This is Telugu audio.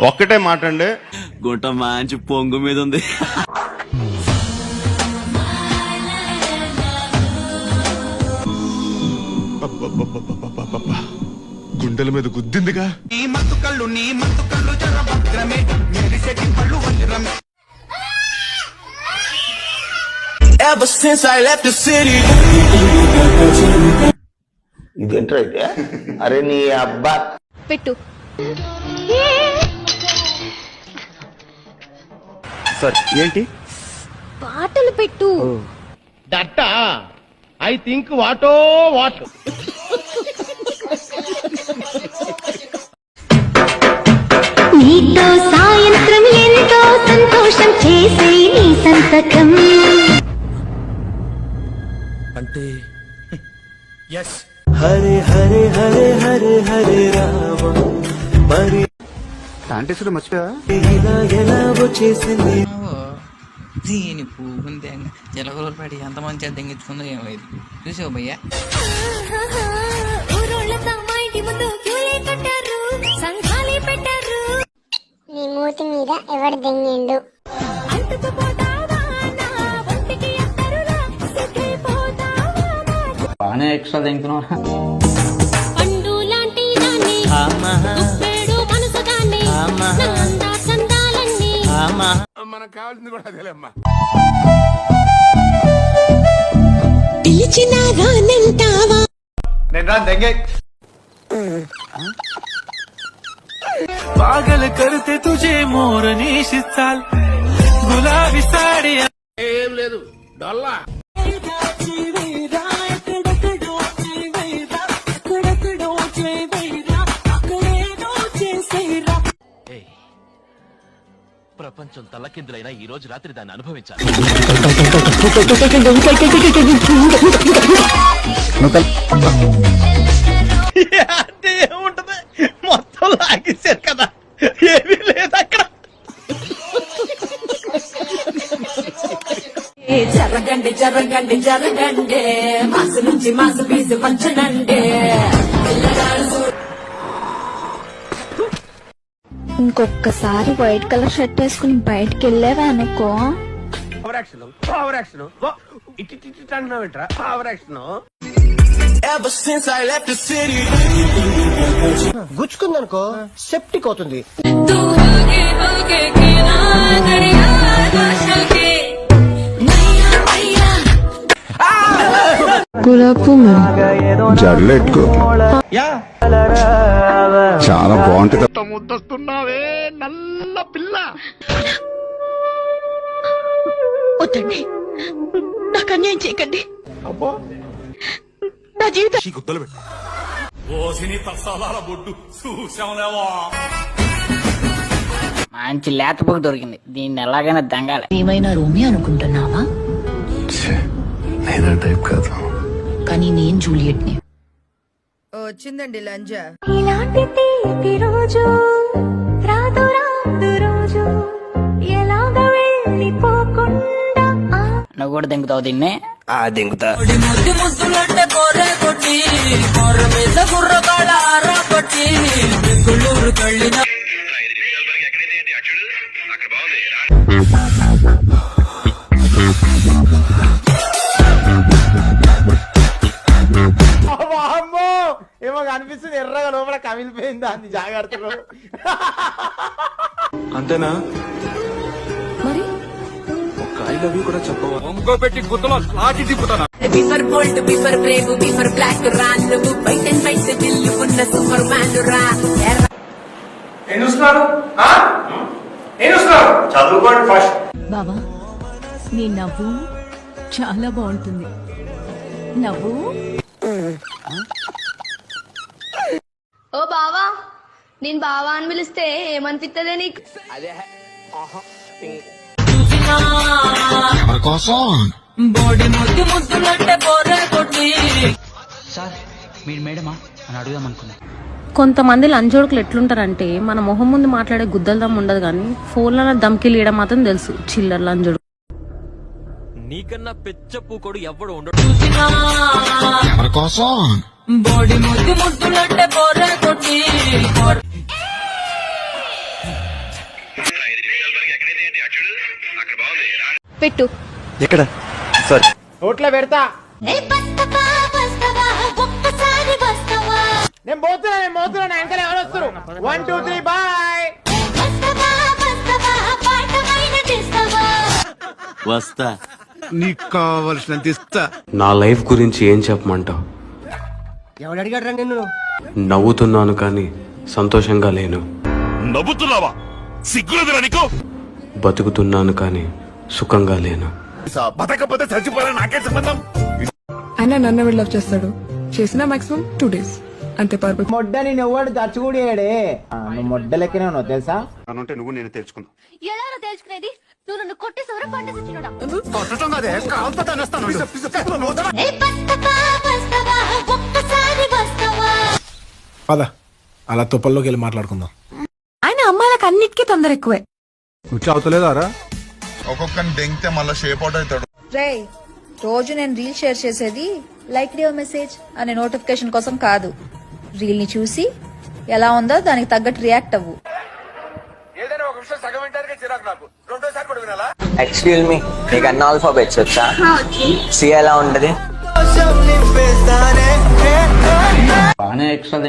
ఒక్కటే మాట అండి, గుంట మంచి పొంగు మీద ఉంది. గుండెల మీద గుద్దిందిగా. Ever since I left the city. ఇదేంట్రా అయితే? అరే నీ అబ్బా పెట్టు. సార్ ఏంటి పాటలు పెట్టు. దట్ ఐ థింక్ వాటో వాట్. నీతో సాయంత్రం ఎంతో సంతోషం చేసే నీ సంతకం అంటే yes. హరే హరే హరే హరే హరే రామ మరి టాంటేసుడు మర్చిపోయా? ఇలా ఎలా వచ్చేసింది దీని పువ్వుంది జలగలు పడి ఎంత మంచిగా తెంగించుకుందో ఏమైంది చూసావు భయ్యా. నీ మూతి మీద ఎవడు దెంగిండు? బాగానే ఎక్స్ట్రా తెంకున్నా. పండు లాంటి దాన్ని గుప్పెడు మనసు దాన్ని నందా చందాలన్నీ మనకు కావాల్సింది కూడా అదేలేమ్మా. పిలిచినా రానంటావా? నేను రా దెంగే. पागल करते तुझे मोर निशी चाल गुलाबी साड़ी ఏం లేదు డొల్లా. ప్రపంచం తలకిందులైనా ఈ రోజు రాత్రి దాన్ని అనుభవించాలి. అంటే ఏముంటది, మొత్తం లాగేశారు కదా, ఏమీ లేదు అక్కడ. జరగండి జరగండి జరగండి మాసు నుంచి మాసు పీసు పంచనండి. ఇంకొకసారి వైట్ కలర్ షర్ట్ వేసుకుని బయటకు వెళ్ళావా అనుకో. పవర్ యాక్షన్ పవర్ యాక్షన్ ఇటు ఇటు అంటున్నావేంట్రా power action. Ever since I left the city. గుచ్చుకుందనుకో సెప్టిక్ అవుతుంది. జడలెట్టుకో, చాలా బాగుంటుంది. ముద్దస్తున్నావే నల్ల పిల్ల. వద్దండి, నాకు అన్యాయం చేయకండి. నా జీవితం మంచి లేత బుక్ దొరికింది, దీన్ని ఎలాగైనా దంగాలి. ఏమైనా రూమి అనుకుంటున్నావా? నేనా టైప్ కాదు, కానీ నేను జూలియట్ ని. వచ్చిందండి లంజా. ఇలాంటి తీపి రోజు రాదు రాదు రోజు ఎలాగ వెళ్ళిపోకుండా నువ్వు కూడా దింగుతావు దీన్ని. దింగుతా ముద్దులంటే కోరే కొట్టి కోర మీద గుర్రకాళ్ళ ఆరా కొట్టి బెంగుళూరు కళ్ళిన అమ్మో ఏమో కనిపిస్తుంది, ఎర్రగా లోపల కమిలిపోయిందా అంది జాగ్రత్తలో. అంతేనా? మరి ఒక ఐ లవ్ యూ కూడా చెప్పవా? ఇంకో పెట్టి గుత్తలో నాటి తిప్పుతాను. బిఫర్ గోల్డ్ బిఫర్ బ్రేవ్ బిఫర్ బ్లాక్ రా నువ్వు బయట బయట దిల్లు ఉన్న సూపర్ మ్యాన్ రా. ఏం చూస్తున్నాడు, ఏం చూస్తున్నాడు? చదువుకోండి ఫస్ట్. బాబా నీ నవ్వు చాలా బాగుంటుంది. నవ్వు ఓ బావా, నేను బావా అని పిలిస్తే ఏమనిపిస్తుంది నీకు? బోడి ముద్దు ముద్దులంటే కోరే కొట్టి. సార్ మీరు మేడమా అని అడుగుదాం అనుకున్నా. కొంతమంది లంచోడుకులు ఎట్లుంటారంటే మన మొహం ముందు మాట్లాడే గుద్దల దమ్ ఉండదు, కానీ ఫోన్లో దమ్కి లీయడం మాత్రం తెలుసు. చిల్లర లంచోడు. నీకన్నా పెచ్చ పూకోడు ఎవ్వడు ఉండడు. బోడి ముద్దు ముద్దులంటే కోరే కొట్టి పెట్టు. ఎక్కడ సారీ నోట్లో పెడతా ఒక్కసారి వస్తావా నేను పోతున్నా వెనకాల ఎవరు వస్తారు 1 2 3 బాయ్ వస్తావా వస్తావా పాఠమైన చేస్తావా వస్తా. నీకు కావలసినంత ఇస్తా. నా లైఫ్ గురించి ఏం చెప్పమంటావు? ఎవడు అడిగాడు నిన్ను? నవ్వుతున్నాను కానీ సంతోషంగా లేను. నవ్వుతున్నావా? సిగ్గులేదురా నీకు? బతుకుతున్నాను కానీ సుఖంగా లేను. బతకపోతే చచ్చిపోయినా నాకే సంబంధం. ఆయన నన్ను వెళ్ళి లవ్ చేస్తాడు. చేసిన మాక్సిమం 2 days అంతే పర్ఫెక్ట్. మొడ్డ నేను ఎవడు దచ్చుకుడియాడే. నువ్వు మొడ్డ లెక్కనే ఉన్నావు తెలుసా? అనుంటే నువ్వు నేను తెలుసుకుందాం. ఎలా తెలుసుకునేది? నువ్వు నన్ను కొట్టేసవరా పంటేసి చిన్నడా? కొట్టడం కాదే, కాలుతో తనేస్తాను. ఒక్కసారి వస్తావా పద అలా తుప్పల్లోకి వెళ్ళి మాట్లాడుకుందాం. ఆయన అమ్మాయిలకు అన్నిటికీ తొందర ఎక్కువే. కూర్చో అవుతలేదారా? ఒక్కొక్కరిని దెంగితే మళ్ళీ షేప్ అవుట్ అవుతాడు. రే, రోజు నేను రీల్ షేర్ చేసేది లైక్ యువర్ మెసేజ్ అనే నోటిఫికేషన్ కోసం కాదు. రీల్ ని చూసి ఎలా ఉందో దానికి తగ్గట్టు రియాక్ట్ అవ్వు. ఏదైనా ఒక విషయం సగం వింటానికి చిరాకు నాకు. రెండోసారి కూడా వినాలా? ఎక్స్క్యూజ్ మీ, నీకు అన్ని ఆల్ఫాబెట్స్ వచ్చా? సి ఎలా ఉంటది? బాగానే ఎక్స్ట్రా